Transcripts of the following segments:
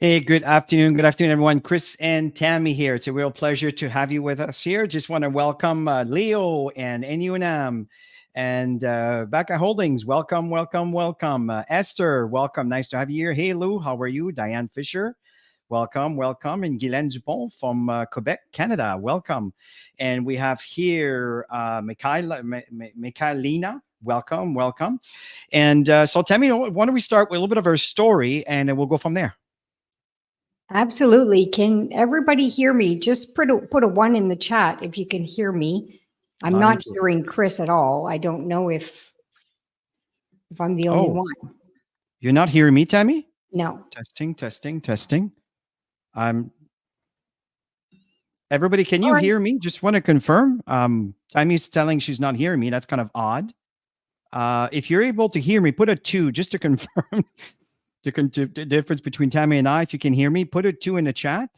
Hey, good afternoon. Good afternoon, everyone. Chris and Tammy here. It's a real pleasure to have you with us here. Just want to welcome Leo and NUNM and Becca Holdings. Welcome, welcome, welcome. Esther, welcome. Nice to have you here. Hey, Lou, how are you? Diane Fisher, welcome, welcome. And Guylaine Dupont from Quebec, Canada, welcome. And we have here Michaelina. Welcome, welcome. And so, Tammy, why don't we start with a little bit of our story and then we'll go from there. Absolutely. Can everybody hear me? Just put a one in the chat if you can hear me. I'm Loud not and clear. hearing Chris at all. I don't know if I'm the only Oh, one. you're not hearing me, Tammy? No. Testing, testing, testing. I'm everybody, can All you right. hear me? Just want to confirm. Tammy's telling she's not hearing me. That's kind of odd. If you're able to hear me, put a 2 just to confirm the difference between Tammy and I. If you can hear me, put a 2 in the chat.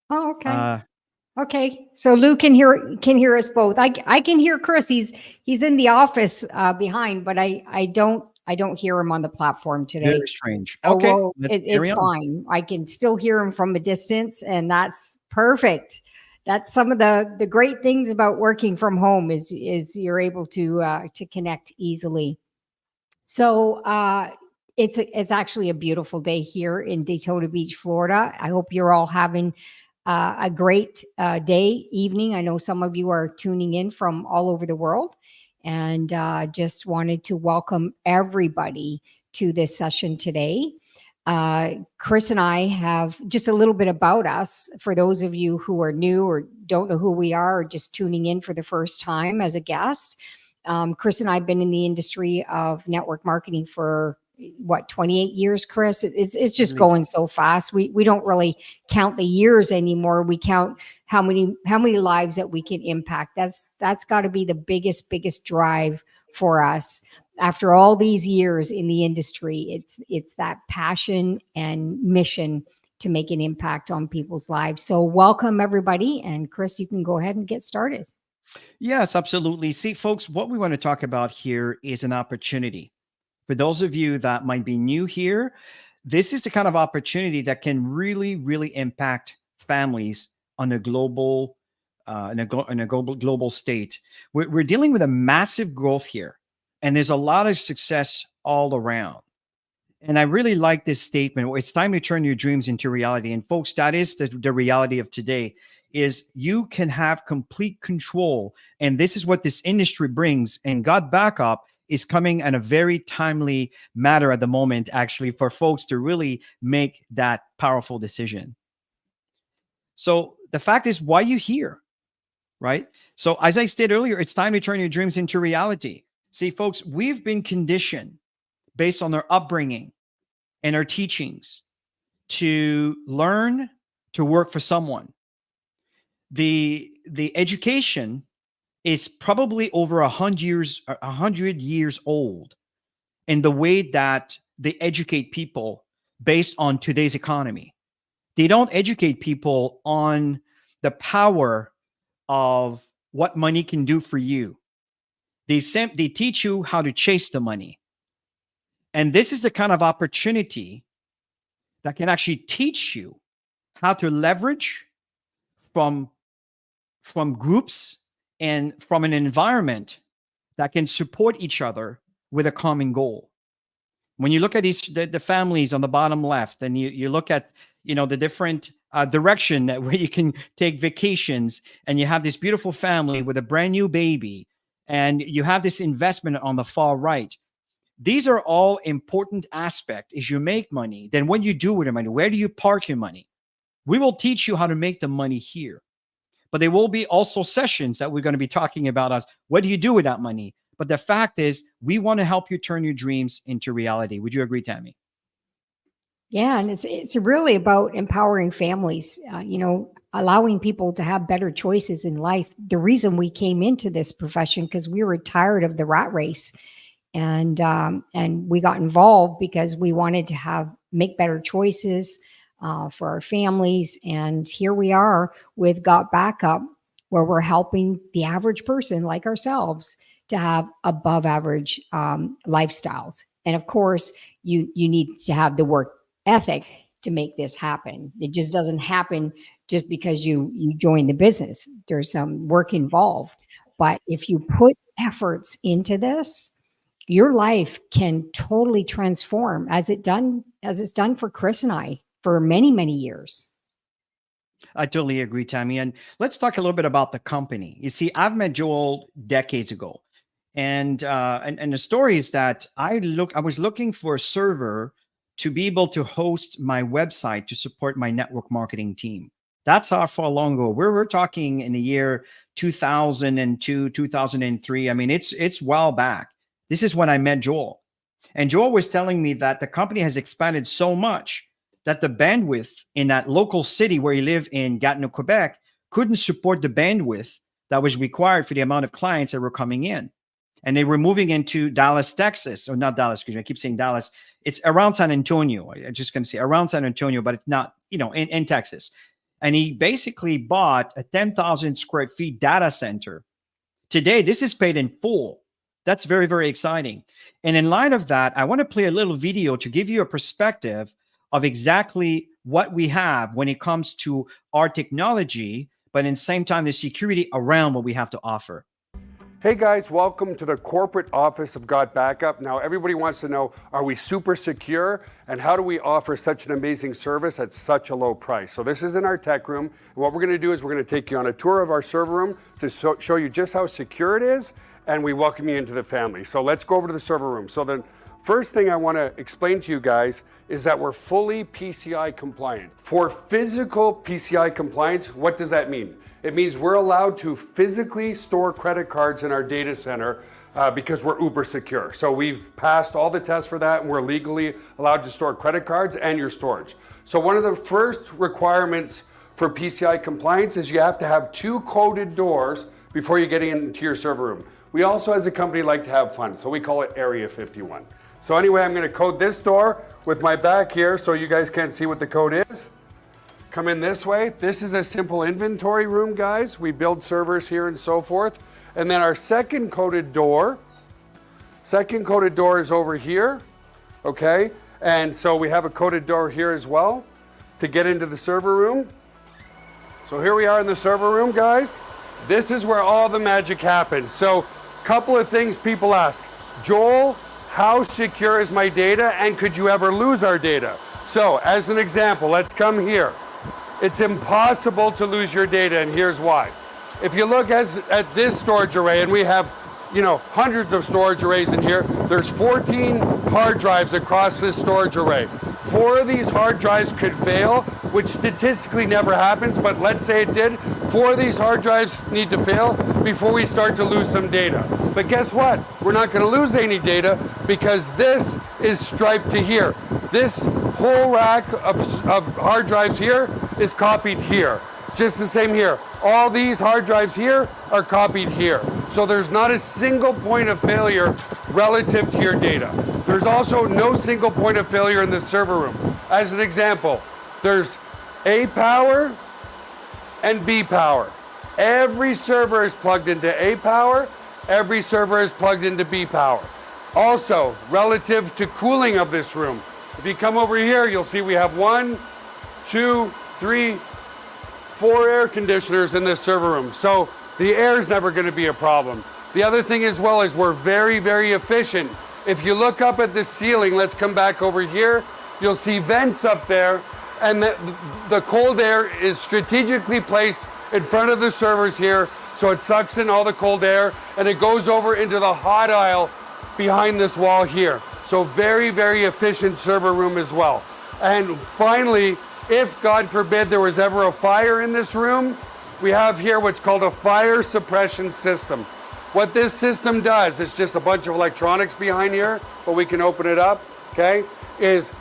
Oh, okay. Uh, Okay. So Lou can hear us both. I can hear Chris. He's in the office behind, but I don't hear him on the platform today. Very strange. Oh, Okay, well, let's it's carry on. fine. I can still hear him from a distance, and that's perfect. That's some of the great things about working from home is you're able to connect easily. So it's actually a beautiful day here in Daytona Beach, Florida. I hope you're all having a great day, evening. I know some of you are tuning in from all over the world, and just wanted to welcome everybody to this session today. Chris and I have just a little bit about us for those of you who are new or don't know who we are or just tuning in for the first time as a guest. Chris and I have been in the industry of network marketing for what, 28 years, Chris? It's just going so fast. We don't really count the years anymore. We count how many lives that we can impact. That's got to be the biggest drive for us. After all these years in the industry, it's that passion and mission to make an impact on people's lives. So welcome everybody. And Chris, you can go ahead and get started. Yes, absolutely. See, folks, what we want to talk about here is an opportunity. For those of you that might be new here, this is the kind of opportunity that can really, really impact families on a global, in a global state. We're dealing with a massive growth here, and there's a lot of success all around. And I really like this statement. It's time to turn your dreams into reality. And folks, that is the reality of today. Is you can have complete control, and this is what this industry brings. And God backup is coming at a very timely matter at the moment, actually, for folks to really make that powerful decision. So the fact is, why you here, right? So as I stated earlier, it's time to turn your dreams into reality. See, folks, we've been conditioned based on our upbringing and our teachings to learn to work for someone. The education is probably over 100 years old in the way that they educate people based on today's economy. They don't educate people on the power of what money can do for you. They teach you how to chase the money. And this is the kind of opportunity that can actually teach you how to leverage from groups and from an environment that can support each other with a common goal. When you look at the families on the bottom left, and you look at the different direction where you can take vacations, and you have this beautiful family with a brand new baby, and you have this investment on the far right. These are all important aspects. As you make money, then what you do with your money, where do you park your money? We will teach you how to make the money here. But there will be also sessions that we're going to be talking about us. What do you do with that money? But the fact is, we want to help you turn your dreams into reality. Would you agree, Tammy? Yeah, and it's really about empowering families. Allowing people to have better choices in life. The reason we came into this profession because we were tired of the rat race, and we got involved because we wanted to make better choices for our families. And here we are with Got Backup, where we're helping the average person like ourselves to have above average lifestyles. And of course, you need to have the work ethic to make this happen. It just doesn't happen just because you join the business. There's some work involved. But if you put efforts into this, your life can totally transform as it's done for Chris and I for many, many years. I totally agree, Tammy. And let's talk a little bit about the company. You see, I've met Joel decades ago, and the story is that I was looking for a server to be able to host my website to support my network marketing team. That's how far long ago. We're talking in the year 2002, 2003. I mean, it's well back. This is when I met Joel, and Joel was telling me that the company has expanded so much that the bandwidth in that local city where you live in Gatineau, Quebec, couldn't support the bandwidth that was required for the amount of clients that were coming in. And they were moving into Dallas, Texas, or not Dallas, excuse me, I keep saying Dallas. It's around San Antonio. I'm just going to say around San Antonio, but it's not, in Texas. And he basically bought a 10,000 square feet data center. Today, this is paid in full. That's very, very exciting. And in light of that, I want to play a little video to give you a perspective of exactly what we have when it comes to our technology, but in the same time, the security around what we have to offer. Hey guys, welcome to the corporate office of Got Backup. Now everybody wants to know, are we super secure? And how do we offer such an amazing service at such a low price? So this is in our tech room. And what we're gonna do is we're gonna take you on a tour of our server room to show you just how secure it is, and we welcome you into the family. So let's go over to the server room. So the first thing I wanna explain to you guys is that we're fully PCI compliant. For physical PCI compliance, what does that mean? It means we're allowed to physically store credit cards in our data center because we're uber secure. So we've passed all the tests for that, and we're legally allowed to store credit cards and your storage. So one of the first requirements for PCI compliance is you have to have 2 coded doors before you get into your server room. We also, as a company, like to have fun, so we call it Area 51. So anyway, I'm gonna code this door with my back here so you guys can't see what the code is. Come in this way. This is a simple inventory room, guys. We build servers here and so forth. And then our second coded door is over here, okay? And so we have a coded door here as well to get into the server room. So here we are in the server room, guys. This is where all the magic happens. So couple of things people ask. Joel, how secure is my data, and could you ever lose our data? So as an example, let's come here. It's impossible to lose your data, and here's why. If you look at this storage array, and we have hundreds of storage arrays in here, there's 14 hard drives across this storage array. 4 of these hard drives could fail, which statistically never happens, but let's say it did. 4 of these hard drives need to fail before we start to lose some data. But guess what? We're not going to lose any data because this is striped to here. This whole rack of hard drives here is copied here. Just the same here. All these hard drives here are copied here. So there's not a single point of failure relative to your data. There's also no single point of failure in the server room. As an example, there's A power and B power. Every server is plugged into A power. Every server is plugged into B power. Also, relative to cooling of this room, if you come over here, you'll see we have 1, 2, 3, 4 air conditioners in this server room. So the air is never going to be a problem. The other thing as well is we're very, very efficient. If you look up at the ceiling, let's come back over here, you'll see vents up there, and the cold air is strategically placed in front of the servers here, so it sucks in all the cold air, and it goes over into the hot aisle behind this wall here. So very, very efficient server room as well. And finally, if God forbid there was ever a fire in this room, we have here what's called a fire suppression system. What this system does, it's just a bunch of electronics behind here, but we can open it up, okay, is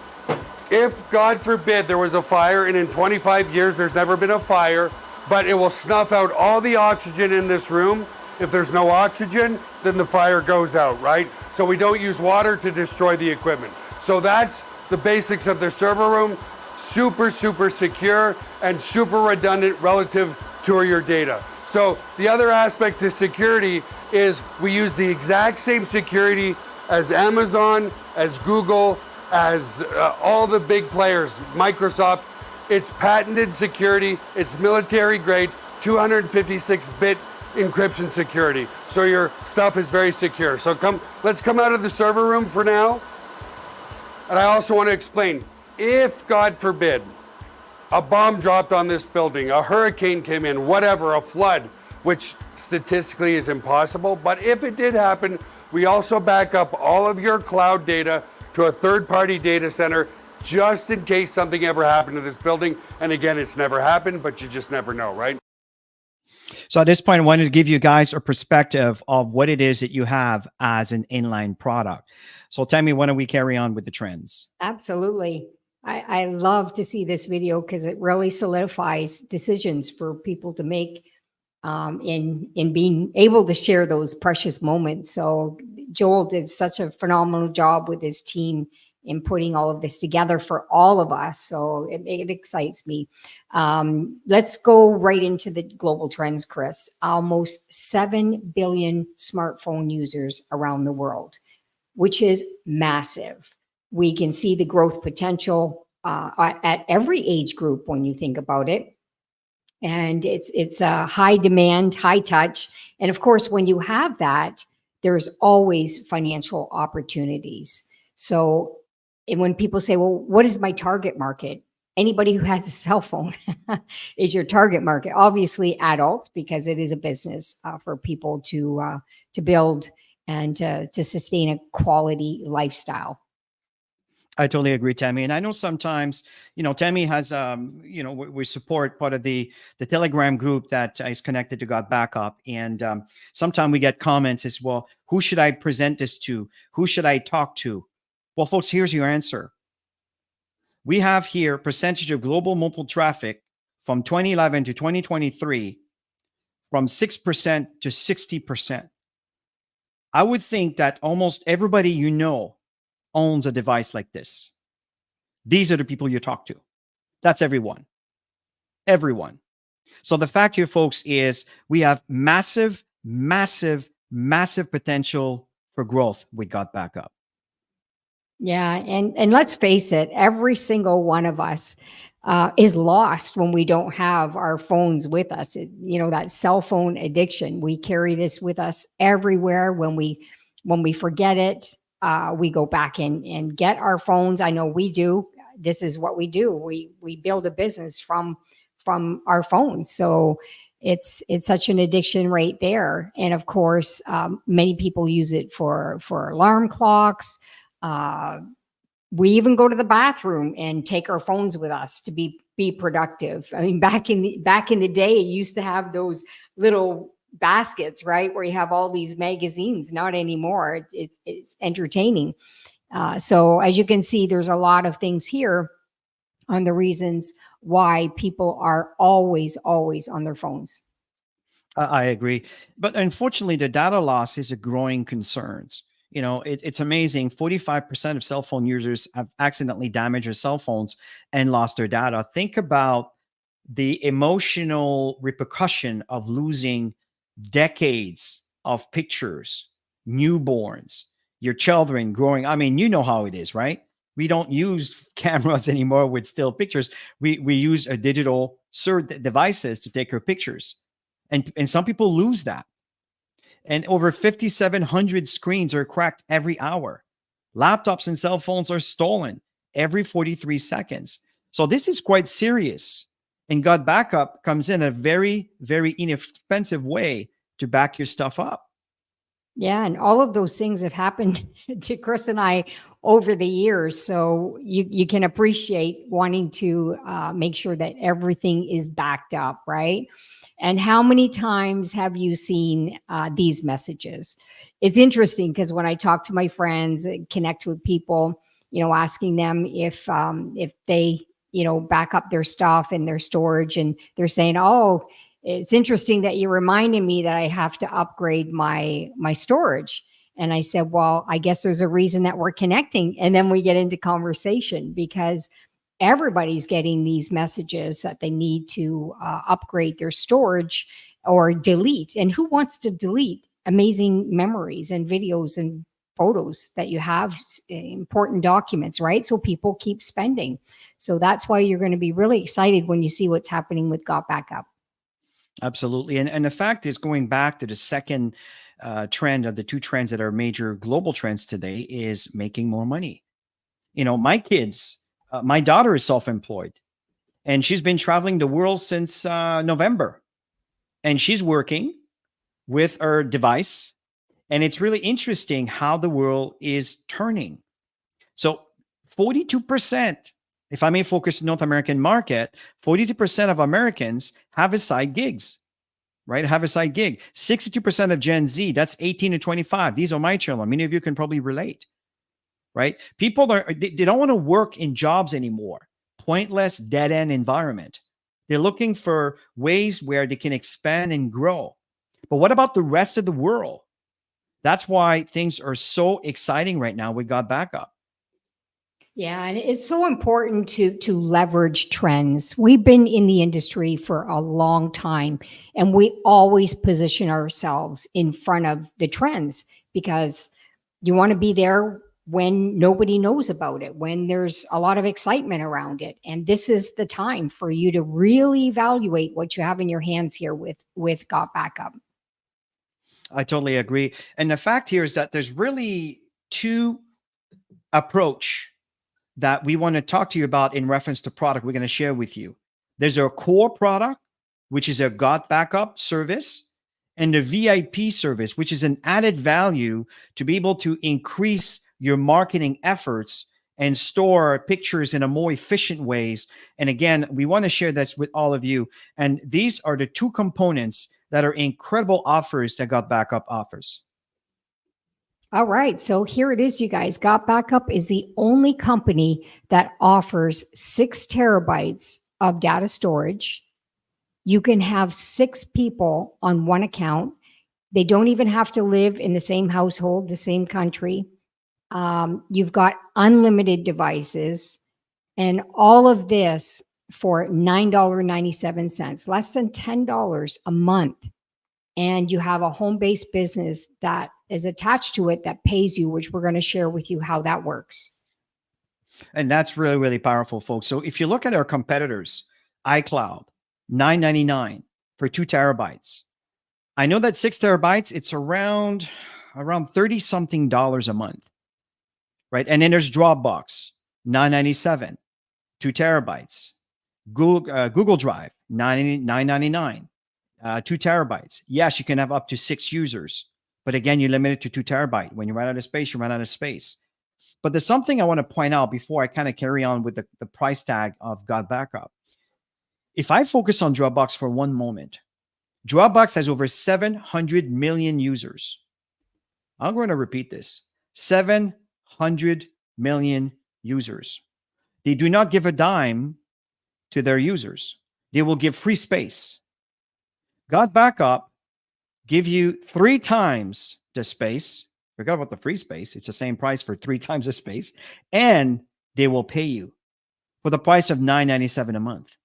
if God forbid there was a fire, and in 25 years there's never been a fire, but it will snuff out all the oxygen in this room. If there's no oxygen, then the fire goes out, right? So we don't use water to destroy the equipment. So that's the basics of the server room. Super, super secure and super redundant relative to your data. So the other aspect to security is we use the exact same security as Amazon, as Google, as all the big players, Microsoft. It's patented security. It's military grade, 256-bit encryption security. So your stuff is very secure. So let's come out of the server room for now. And I also want to explain, if God forbid, a bomb dropped on this building, a hurricane came in, whatever, a flood, which statistically is impossible, but if it did happen, we also back up all of your cloud data to a third-party data center just in case something ever happened to this building. And again, it's never happened, but you just never know, right? So at this point, I wanted to give you guys a perspective of what it is that you have as an inline product. So Tammy, why don't we carry on with the trends? Absolutely. I love to see this video because it really solidifies decisions for people to make in being able to share those precious moments. So Joel did such a phenomenal job with his team in putting all of this together for all of us. So it excites me. Let's go right into the global trends, Chris. Almost 7 billion smartphone users around the world, which is massive. We can see the growth potential at every age group when you think about it. And it's a high demand, high touch. And of course, when you have that, there's always financial opportunities. So and when people say, well, what is my target market? Anybody who has a cell phone is your target market. Obviously adults, because it is a business for people to build and to sustain a quality lifestyle. I totally agree, Tammy. And I know sometimes, Tammy has, we support part of the Telegram group that is connected to God Backup. And sometimes we get comments as well, who should I present this to? Who should I talk to? Well, folks, here's your answer. We have here percentage of global mobile traffic from 2011 to 2023 from 6% to 60%. I would think that almost everybody owns a device like this. These are the people you talk to. That's everyone. Everyone. So the fact here, folks, is we have massive, massive, massive potential for growth with God Backup. Yeah, and let's face it, every single one of us is lost when we don't have our phones with us. That cell phone addiction. We carry this with us everywhere. When we forget it, we go back and get our phones. I know we do. This is what we do. We build a business from our phones. So it's such an addiction right there. And of course, many people use it for alarm clocks. We even go to the bathroom and take our phones with us to be productive. I mean, back in the day, it used to have those little baskets, right, where you have all these magazines. Not anymore. It's entertaining. So as you can see, there's a lot of things here on the reasons why people are always on their phones. I agree. But unfortunately, the data loss is a growing concern. It's amazing. 45% of cell phone users have accidentally damaged their cell phones and lost their data. Think about the emotional repercussion of losing decades of pictures, newborns, your children growing. I mean, you know how it is, right? We don't use cameras anymore with still pictures. We use a digital devices to take our pictures. And some people lose that. And over 5,700 screens are cracked every hour. Laptops and cell phones are stolen every 43 seconds. So this is quite serious. And God Backup comes in a very, very inexpensive way to back your stuff up. Yeah, and all of those things have happened to Chris and I over the years. So you can appreciate wanting to make sure that everything is backed up, right? And how many times have you seen these messages? It's interesting because when I talk to my friends, connect with people, asking them if they, back up their stuff and their storage, and they're saying, "Oh, it's interesting that you're reminding me that I have to upgrade my storage." And I said, "Well, I guess there's a reason that we're connecting." And then we get into conversation because everybody's getting these messages that they need to upgrade their storage or delete. And who wants to delete amazing memories and videos and photos, that you have important documents, right? So people keep spending. So that's why you're going to be really excited when you see what's happening with Got Back Up. Absolutely. And the fact is, going back to the second trend of the two trends that are major global trends today, is making more money. My kids, my daughter is self-employed, and she's been traveling the world since November, and she's working with her device. And it's really interesting how the world is turning. So 42%, if I may focus North American market, 42% of Americans have a side gigs, right? Have a side gig. 62% of Gen Z, that's 18 to 25. These are my children. Many of you can probably relate, right? People they don't want to work in jobs anymore. Pointless, dead end environment. They're looking for ways where they can expand and grow. But what about the rest of the world? That's why things are so exciting right now with Got Back Up. Yeah, and it's so important to leverage trends. We've been in the industry for a long time, and we always position ourselves in front of the trends, because you want to be there when nobody knows about it, when there's a lot of excitement around it. And this is the time for you to really evaluate what you have in your hands here with Got Back Up. I totally agree. And the fact here is that there's really two approach that we want to talk to you about in reference to product we're going to share with you. There's our core product, which is a Got Back Up service, and the VIP service, which is an added value to be able to increase your marketing efforts and store pictures in a more efficient ways. And again, we want to share this with all of you. And these are the two components that are incredible offers that Got Back Up offers. All right, so here it is, you guys. Got Back Up is the only company that offers 6 terabytes of data storage. You can have 6 people on one account. They don't even have to live in the same household, the same country. You've got unlimited devices, and all of this for $9.97, less than $10 a month. And you have a home-based business that is attached to it that pays you, which we're going to share with you how that works. And that's really, really powerful, folks. So if you look at our competitors, iCloud, $9.99 for 2 terabytes. I know that 6 terabytes, it's around 30 something dollars a month, right? And then there's Dropbox, $9.97, 2 terabytes. Google Drive, $9.99, 2 terabytes. Yes, you can have up to 6 users, but again, you're limited to 2 terabytes. When you run out of space, you run out of space. But there's something I want to point out before I kind of carry on with the price tag of Got Back Up. If I focus on Dropbox for one moment, Dropbox has over 700 million users. I'm going to repeat this. 700 million users. They do not give a dime to their users. They will give free space. Got Back Up give you 3 times the space. Forget about the free space. It's the same price for 3 times the space. And they will pay you for the price of $9.97 a month.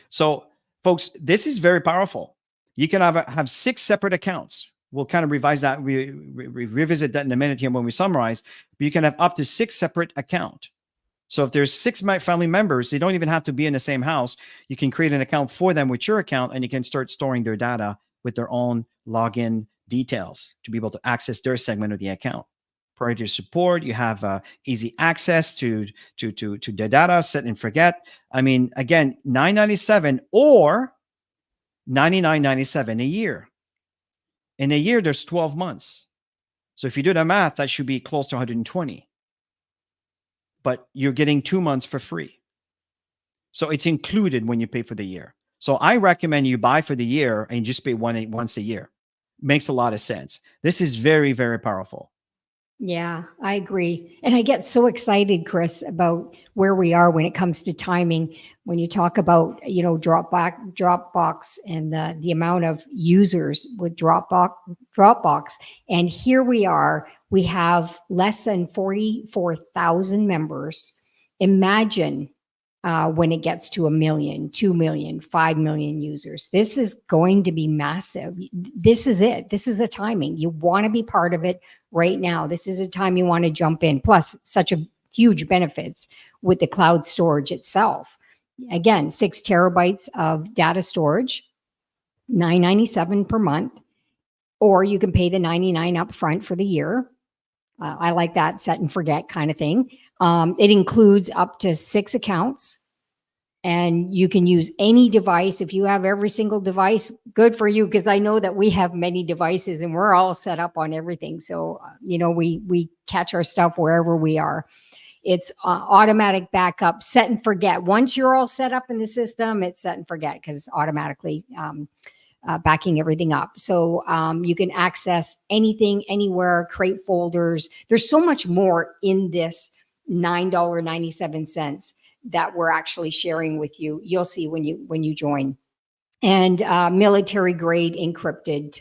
So, folks, this is very powerful. You can have 6 separate accounts. We'll kind of revise that, revisit that in a minute here when we summarize. But you can have up to 6 separate accounts. So if there's 6 family members, they don't even have to be in the same house. You can create an account for them with your account, and you can start storing their data with their own login details to be able to access their segment of the account. Priority support, you have easy access to the data, set and forget. I mean, again, $9.97 or $99.97 a year. In a year, there's 12 months. So if you do the math, that should be close to 120. But you're getting 2 months for free. So it's included when you pay for the year. So I recommend you buy for the year and just pay once a year. Makes a lot of sense. This is very, very powerful. Yeah, I agree. And I get so excited, Chris, about where we are when it comes to timing. When you talk about, Dropbox and the amount of users with Dropbox. And here we are, we have less than 44,000 members. Imagine when it gets to 1 million, 2 million, 5 million users. This is going to be massive. This is it. This is the timing. You want to be part of it right now. This is a time you want to jump in. Plus, such a huge benefits with the cloud storage itself. Again, 6 terabytes of data storage, $9.97 per month, or you can pay the $99 up front for the year. I like that set and forget kind of thing. It includes up to 6 accounts, and you can use any device. If you have every single device, good for you, because I know that we have many devices and we're all set up on everything. So, we catch our stuff wherever we are. It's automatic backup, set and forget. Once you're all set up in the system, it's set and forget because it's automatically backing everything up. So you can access anything, anywhere, create folders. There's so much more in this $9.97 that we're actually sharing with you. You'll see when you join. And military grade encrypted,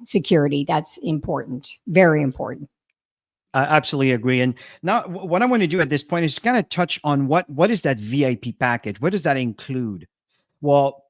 security. That's important, very important. I absolutely agree. And now what I want to do at this point is kind of touch on what is that VIP package? What does that include? Well,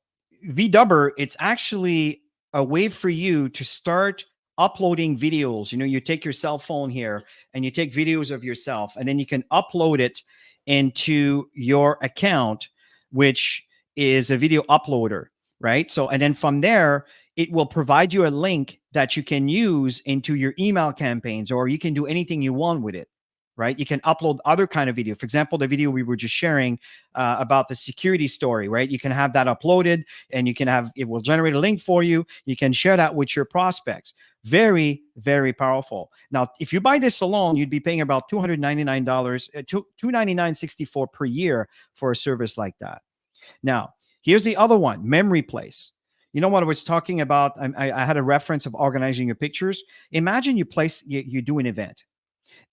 VDubber, it's actually a way for you to start uploading videos. You take your cell phone here and you take videos of yourself, and then you can upload it into your account, which is a video uploader, right? So, and then from there, it will provide you a link that you can use into your email campaigns, or you can do anything you want with it, right? You can upload other kind of video. For example, the video we were just sharing about the security story, right? You can have that uploaded, and it will generate a link for you. You can share that with your prospects. Very, very powerful. Now, if you buy this alone, you'd be paying about $299, $299.64 per year for a service like that. Now, here's the other one, Memory Place. You know what I was talking about? I had a reference of organizing your pictures. Imagine you do an event.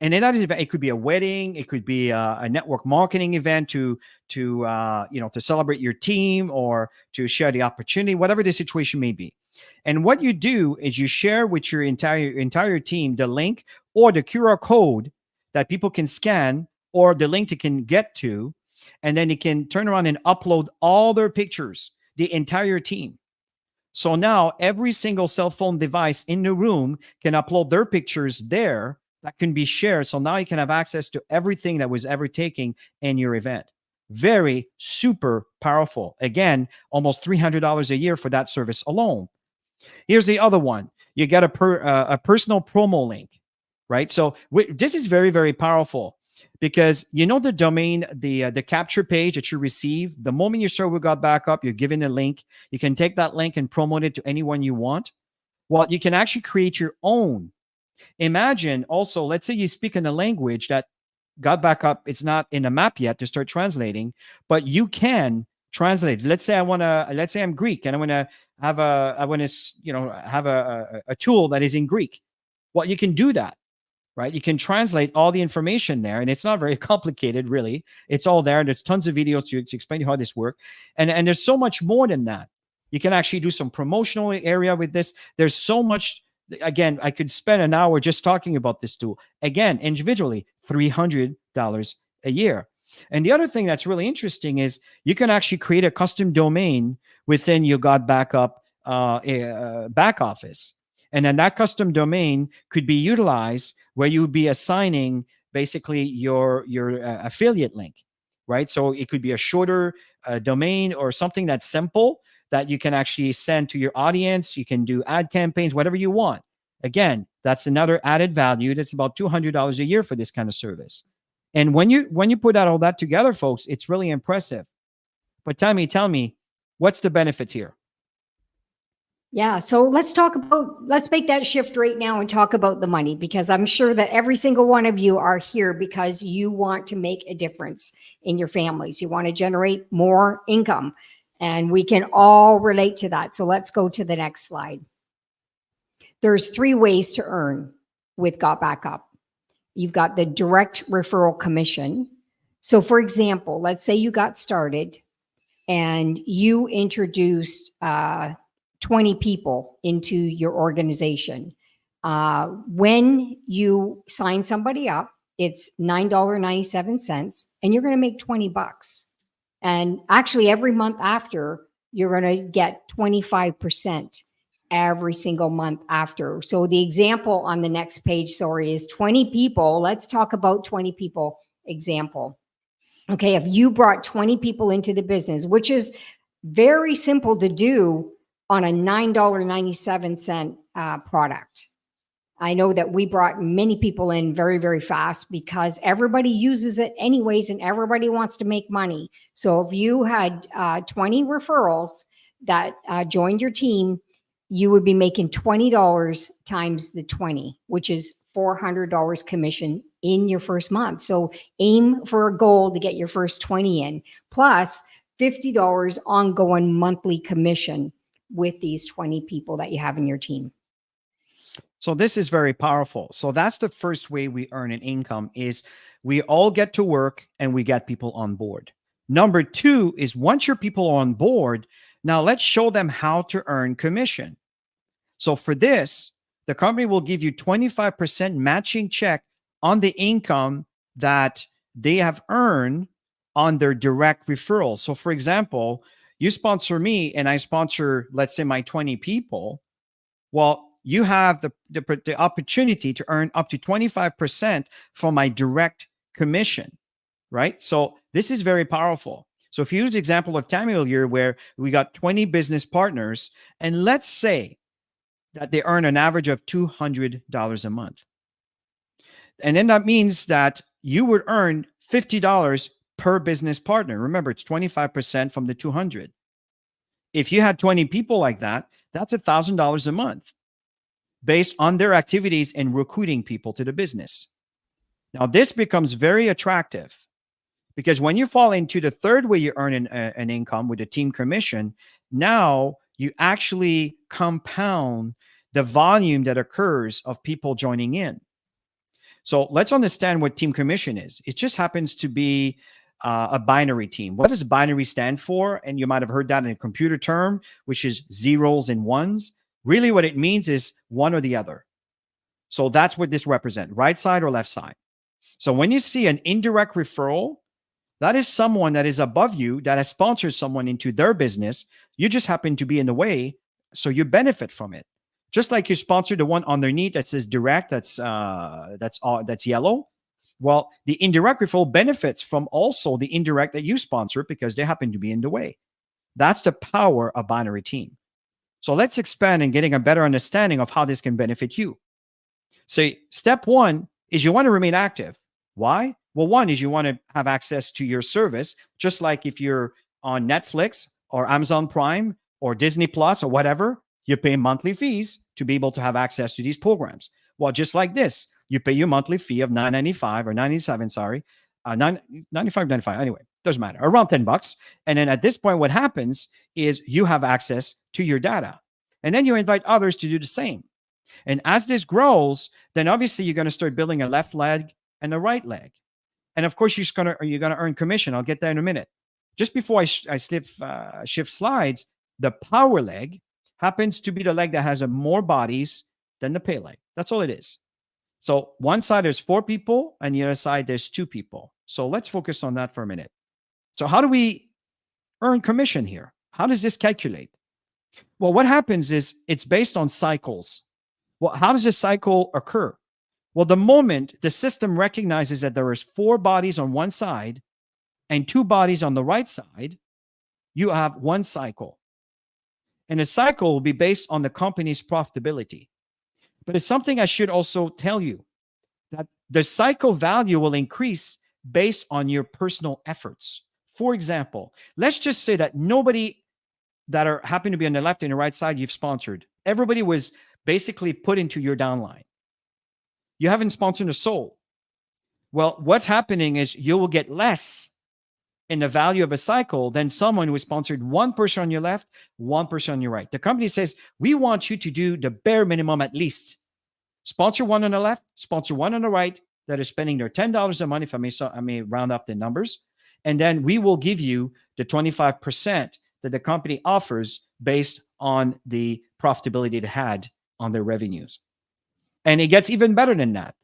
And in that event, it could be a wedding, it could be a network marketing event to celebrate your team or to share the opportunity, whatever the situation may be. And what you do is you share with your entire team the link or the QR code that people can scan, or the link they can get to, and then they can turn around and upload all their pictures, the entire team. So now every single cell phone device in the room can upload their pictures there that can be shared. So now you can have access to everything that was ever taken in your event. Very super powerful. Again, almost $300 a year for that service alone. Here's the other one. You get a personal promo link, right? So this is very, very powerful, because the domain, the capture page that you receive, the moment your server got back up, you're given a link. You can take that link and promote it to anyone you want. Well, you can actually create your own. Imagine also, let's say you speak in a language that got back up. It's not in a map yet to start translating, but you can translate. Let's say I'm Greek and I want to have a tool that is in Greek. Well, you can do that. Right? You can translate all the information there, and it's not very complicated, really. It's all there. There's tons of videos to explain how this works. And there's so much more than that. You can actually do some promotional area with this. There's so much. Again, I could spend an hour just talking about this tool. Again, individually, $300 a year. And the other thing that's really interesting is you can actually create a custom domain within your Got Backup back office. And then that custom domain could be utilized where you would be assigning basically your affiliate link, right? So it could be a shorter domain or something that's simple that you can actually send to your audience. You can do ad campaigns, whatever you want. Again, that's another added value. That's about $200 a year for this kind of service. And when you put all that together, folks, it's really impressive. But tell me, what's the benefit here? Yeah. So let's make that shift right now and talk about the money, because I'm sure that every single one of you are here because you want to make a difference in your families. You want to generate more income, and we can all relate to that. So let's go to the next slide. There's 3 ways to earn with Got Backup. You've got the direct referral commission. So for example, let's say you got started and you introduced 20 people into your organization. When you sign somebody up, it's $9.97. and you're going to make 20 bucks. And actually every month after, you're going to get 25% every single month after. So the example on the next page, sorry, is 20 people. Let's talk about 20 people example. Okay, if you brought 20 people into the business, which is very simple to do on a $9.97 product. I know that we brought many people in very, very fast because everybody uses it anyways and everybody wants to make money. So if you had 20 referrals that joined your team, you would be making $20 times the 20, which is $400 commission in your first month. So aim for a goal to get your first 20 in, plus $50 ongoing monthly commission with these 20 people that you have in your team. So this is very powerful. So that's the first way we earn an income is we all get to work and we get people on board. Number two is once your people are on board, now let's show them how to earn commission. So for this, the company will give you 25% matching check on the income that they have earned on their direct referral. So for example, you sponsor me and I sponsor, let's say my 20 people. Well, you have the opportunity to earn up to 25% from my direct commission, right? So this is very powerful. So if you use the example of Tamil here, where we got 20 business partners, and let's say that they earn an average of $200 a month. And then that means that you would earn $50 per business partner. Remember, it's 25% from the 200. If you had 20 people like that, that's $1,000 a month based on their activities in recruiting people to the business. Now, this becomes very attractive because when you fall into the third way you earn an income with a team commission, now you actually compound the volume that occurs of people joining in. So let's understand what team commission is. It just happens to be a binary team. What does binary stand for? And you might have heard that in a computer term, which is zeros and ones. Really what it means is one or the other. So that's what this represents, right side or left side. So when you see an indirect referral, that is someone that is above you that has sponsored someone into their business. You just happen to be in the way, so you benefit from it. Just like you sponsor the one underneath that says direct, that's yellow. Well, the indirect referral benefits from also the indirect that you sponsor because they happen to be in the way. That's the power of binary team. So let's expand and getting a better understanding of how this can benefit you. So step one is you want to remain active. Why? Well, one is you want to have access to your service, just like if you're on Netflix or Amazon Prime or Disney Plus or whatever, you pay monthly fees to be able to have access to these programs. Well, just like this, you pay your monthly fee of $9.95 or $97, sorry, $95.95. Anyway, doesn't matter, around $10. And then at this point, what happens is you have access to your data. And then you invite others to do the same. And as this grows, then obviously you're going to start building a left leg and a right leg. And of course, you're going to earn commission. I'll get there in a minute. Just before I shift slides, the power leg happens to be the leg that has more bodies than the pay leg. That's all it is. So one side there's 4 people and the other side there's 2 people. So let's focus on that for a minute. So how do we earn commission here? How does this calculate? Well, what happens is it's based on cycles. Well, how does this cycle occur? Well, the moment the system recognizes that there is 4 bodies on one side and 2 bodies on the right side, you have one cycle. And a cycle will be based on the company's profitability. But it's something I should also tell you, that the cycle value will increase based on your personal efforts. For example, let's just say that nobody that happen to be on the left and the right side you've sponsored, everybody was basically put into your downline. You haven't sponsored a soul. Well, what's happening is you will get less in the value of a cycle than someone who sponsored one person on your left, one person on your right. The company says, we want you to do the bare minimum at least. Sponsor one on the left, sponsor one on the right that is spending their $10 a month, if I may round up the numbers. And then we will give you the 25% that the company offers based on the profitability it had on their revenues. And it gets even better than that.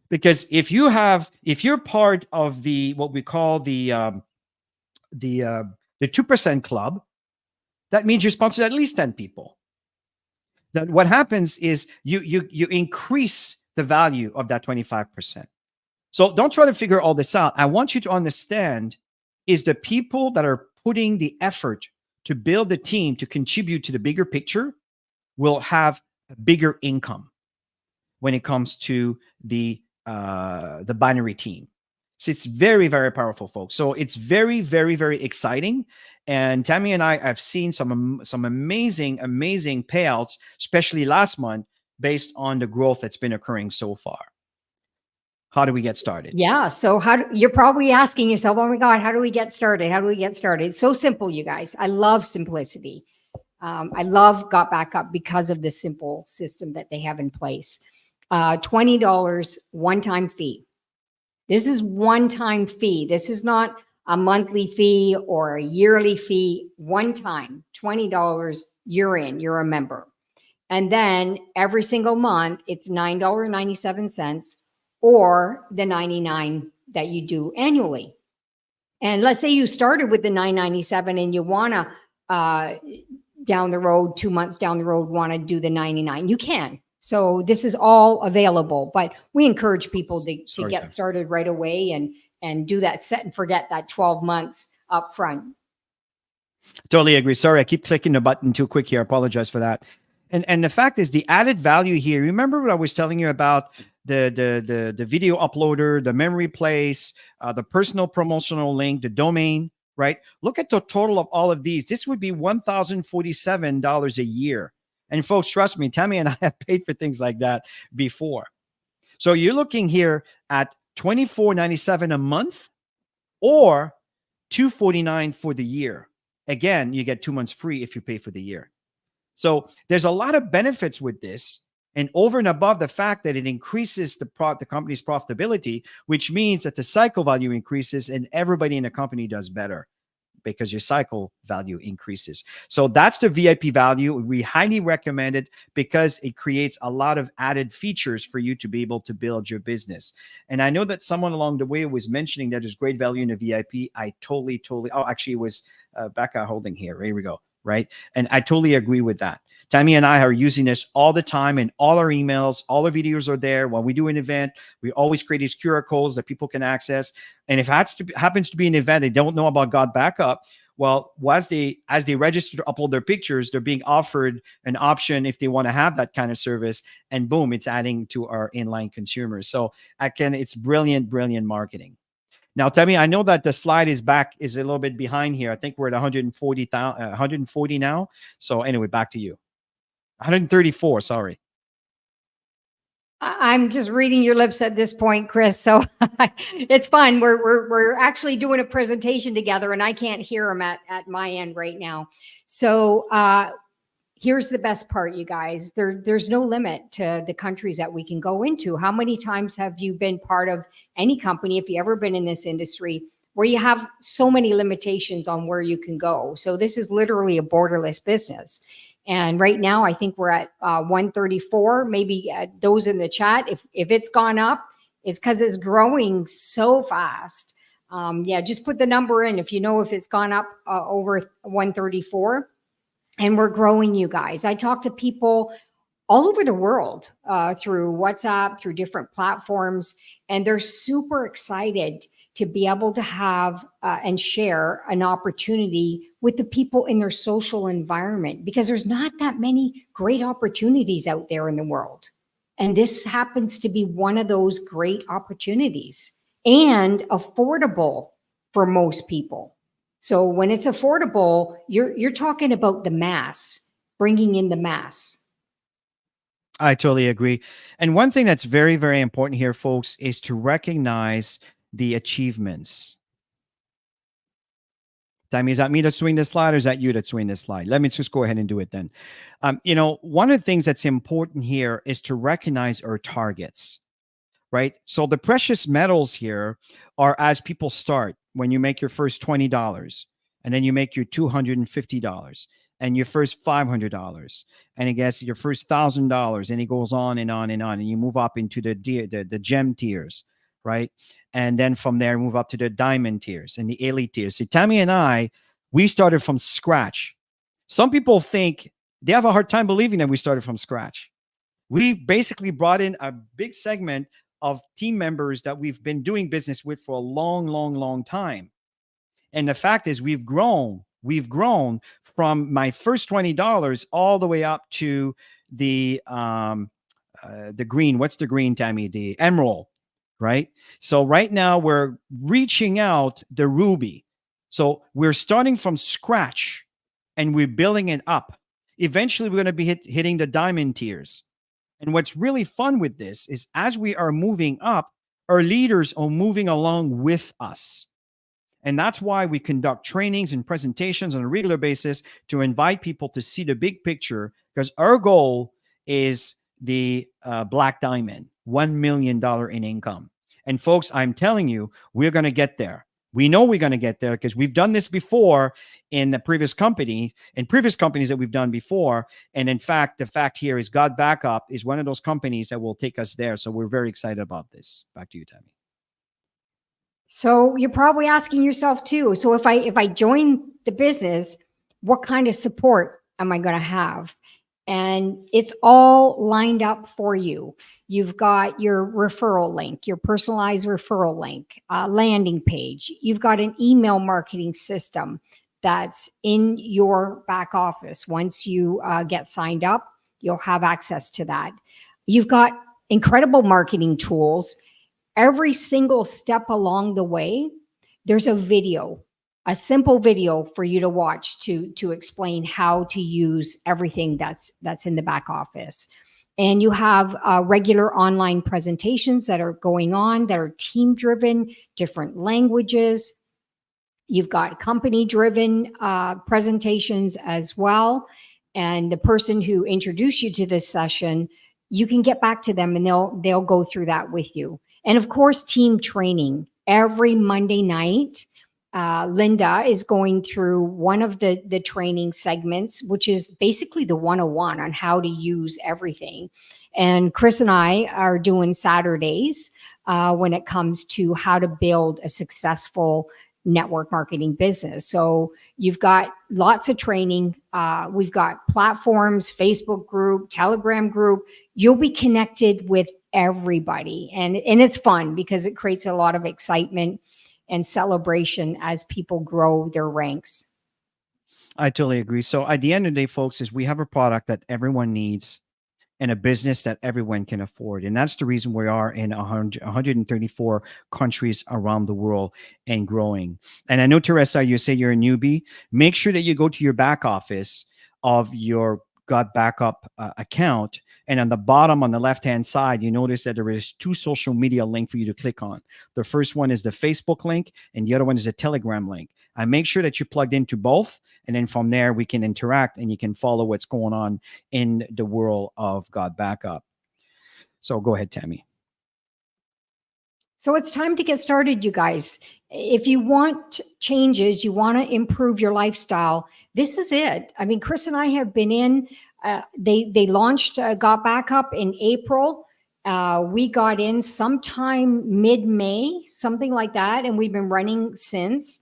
Because if you're part of the what we call the 2% club, that means you sponsor at least 10 people. Then what happens is you increase the value of that 25%. So don't try to figure all this out. I want you to understand is the people that are putting the effort to build the team to contribute to the bigger picture will have a bigger income when it comes to the binary team. So it's very, very powerful, folks. So it's very, very, very exciting. And Tammy and I have seen some amazing, amazing payouts, especially last month, based on the growth that's been occurring so far. How do we get started? Yeah. So you're probably asking yourself, oh my God, how do we get started? How do we get started? It's so simple, you guys. I love simplicity. I love Got Back Up because of the simple system that they have in place. $20 one-time fee. This is one-time fee. This is not a monthly fee or a yearly fee. One time, $20, you're in, you're a member. And then every single month, it's $9.97 or the $99 that you do annually. And let's say you started with the $9.97 and you want to, down the road, 2 months down the road, want to do the $99. You can. So this is all available, but we encourage people to get started right away and do that set and forget that 12 months up front. Totally agree. Sorry, I keep clicking the button too quick here. I apologize for that. And the fact is, the added value here. Remember what I was telling you about the video uploader, the memory place, the personal promotional link, the domain, right? Look at the total of all of these. This would be $1,047 a year. And folks, trust me, Tammy and I have paid for things like that before. So you're looking here at $24.97 a month or $249 for the year. Again, you get 2 months free if you pay for the year. So there's a lot of benefits with this. And over and above the fact that it increases the company's profitability, which means that the cycle value increases and everybody in the company does better, because your cycle value increases. So that's the VIP value. We highly recommend it because it creates a lot of added features for you to be able to build your business. And I know that someone along the way was mentioning that there's great value in the VIP. I totally, actually it was Becca Holding here. Here we go. Right. And I totally agree with that. Tammy and I are using this all the time in all our emails. All our videos are there. When we do an event, we always create these QR codes that people can access. And if it happens to be an event they don't know about Got Back Up, well, as they register to upload their pictures, they're being offered an option if they want to have that kind of service. And boom, it's adding to our inline consumers. So again, it's brilliant, brilliant marketing. Now, Tammy, I know that the slide is a little bit behind here. I think we're at 140 now. So anyway, back to you. 134, sorry. I'm just reading your lips at this point, Chris. So it's fun. We're actually doing a presentation together, and I can't hear them at my end right now. So here's the best part, you guys. There's no limit to the countries that we can go into. How many times have you been part of any company, if you ever been in this industry, where you have so many limitations on where you can go? So this is literally a borderless business. And right now, I think we're at 134. Maybe those in the chat, if it's gone up, it's because it's growing so fast. Yeah, just put the number in if you know if it's gone up over 134. And we're growing, you guys. I talk to people all over the world through WhatsApp, through different platforms, and they're super excited to be able to have and share an opportunity with the people in their social environment, because there's not that many great opportunities out there in the world. And this happens to be one of those great opportunities, and affordable for most people. So when it's affordable, you're talking about the mass, bringing in the mass. I totally agree. And one thing that's very, very important here, folks, is to recognize the achievements. Tammy, is that me that's doing this slide, or is that you that's doing this slide? Let me just go ahead and do it then. One of the things that's important here is to recognize our targets, right? So the precious metals here are as people start. When you make your first $20 and then you make your $250 and your first $500, and it gets your first $1,000, and it goes on and on and on, and you move up into the gem tiers, right? And then from there, move up to the diamond tiers and the elite tiers. See, Tammy and I, we started from scratch. Some people think they have a hard time believing that we started from scratch. We basically brought in a big segment of team members that we've been doing business with for a long, long, long time. And the fact is, we've grown. We've grown from my first $20 all the way up to the green. What's the green, Tammy? The emerald, right? So right now we're reaching out the ruby. So we're starting from scratch, and we're building it up. Eventually, we're going to be hitting the diamond tiers. And what's really fun with this is, as we are moving up, our leaders are moving along with us. And that's why we conduct trainings and presentations on a regular basis to invite people to see the big picture, because our goal is the black diamond, $1 million in income. And folks, I'm telling you, we're going to get there. We know we're going to get there because we've done this before in the previous companies that we've done before. And in fact, the fact here is God Backup is one of those companies that will take us there. So we're very excited about this. Back to you, Tammy. So you're probably asking yourself too. So if I join the business, what kind of support am I going to have? And it's all lined up for you. You've got your referral link, your personalized referral link, landing page. You've got an email marketing system that's in your back office. Once you get signed up, you'll have access to that. You've got incredible marketing tools. Every single step along the way, there's a video, a simple video for you to watch to explain how to use everything that's in the back office. And you have regular online presentations that are going on that are team driven, different languages. You've got company driven presentations as well. And the person who introduced you to this session, you can get back to them and they'll go through that with you. And of course, team training every Monday night. Linda is going through one of the training segments, which is basically the 101 on how to use everything. And Chris and I are doing Saturdays when it comes to how to build a successful network marketing business. So you've got lots of training. We've got platforms, Facebook group, Telegram group. You'll be connected with everybody. And it's fun because it creates a lot of excitement and celebration as people grow their ranks. I totally agree. So at the end of the day, folks, is we have a product that everyone needs and a business that everyone can afford. And that's the reason we are in 134 countries around the world and growing. And I know, Teresa, you say you're a newbie. Make sure that you go to your back office of your God Backup account. And on the bottom, on the left-hand side, you notice that there is 2 social media links for you to click on. The first one is the Facebook link, and the other one is a Telegram link. I make sure that you plugged into both. And then from there, we can interact and you can follow what's going on in the world of God Backup. So go ahead, Tammy. So it's time to get started, you guys. If you want changes, you want to improve your lifestyle, this is it. I mean, Chris and I have been in, they launched Got Backup in April. We got in sometime mid-May, something like that. And we've been running since.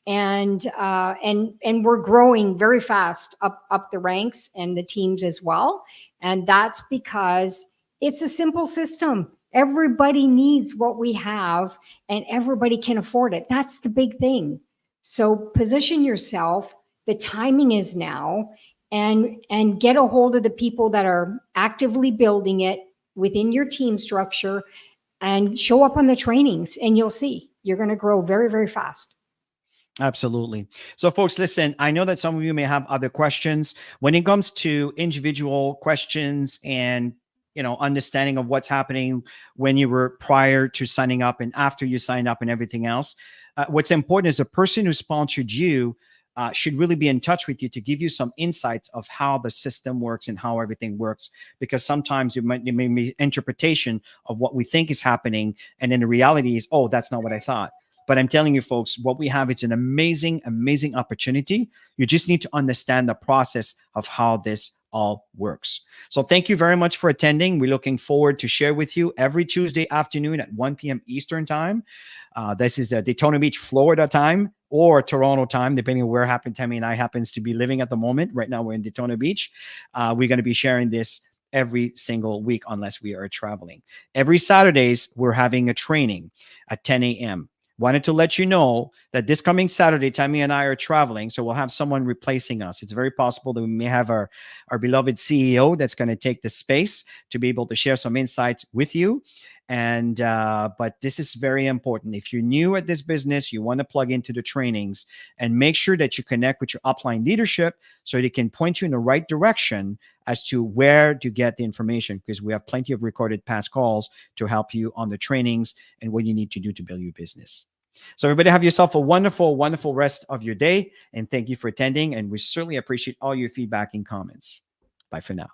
And we're growing very fast up the ranks and the teams as well. And that's because it's a simple system. Everybody needs what we have and everybody can afford it. That's the big thing. So position yourself. The timing is now, and get a hold of the people that are actively building it within your team structure and show up on the trainings, and you'll see you're going to grow very, very fast. Absolutely. So folks, listen, I know that some of you may have other questions when it comes to individual questions and, understanding of what's happening when you were prior to signing up and after you signed up and everything else. What's important is the person who sponsored you should really be in touch with you to give you some insights of how the system works and how everything works, because sometimes there may be interpretation of what we think is happening. And then the reality is, oh, that's not what I thought. But I'm telling you, folks, what we have, it's an amazing, amazing opportunity. You just need to understand the process of how this all works. So thank you very much for attending. We're looking forward to share with you every Tuesday afternoon at 1 p.m. Eastern time. This is Daytona Beach, Florida time, or Toronto time, depending on where Tammy and I happens to be living at the moment. Right now, we're in Daytona Beach. We're going to be sharing this every single week unless we are traveling. Every Saturdays, we're having a training at 10 a.m. Wanted to let you know that this coming Saturday, Tammy and I are traveling, so we'll have someone replacing us. It's very possible that we may have our beloved CEO that's going to take the space to be able to share some insights with you. And but this is very important. If you're new at this business, you want to plug into the trainings, and make sure that you connect with your upline leadership so they can point you in the right direction as to where to get the information, because we have plenty of recorded past calls to help you on the trainings and what you need to do to build your business. So everybody, have yourself a wonderful, wonderful rest of your day. And thank you for attending. And we certainly appreciate all your feedback and comments. Bye for now.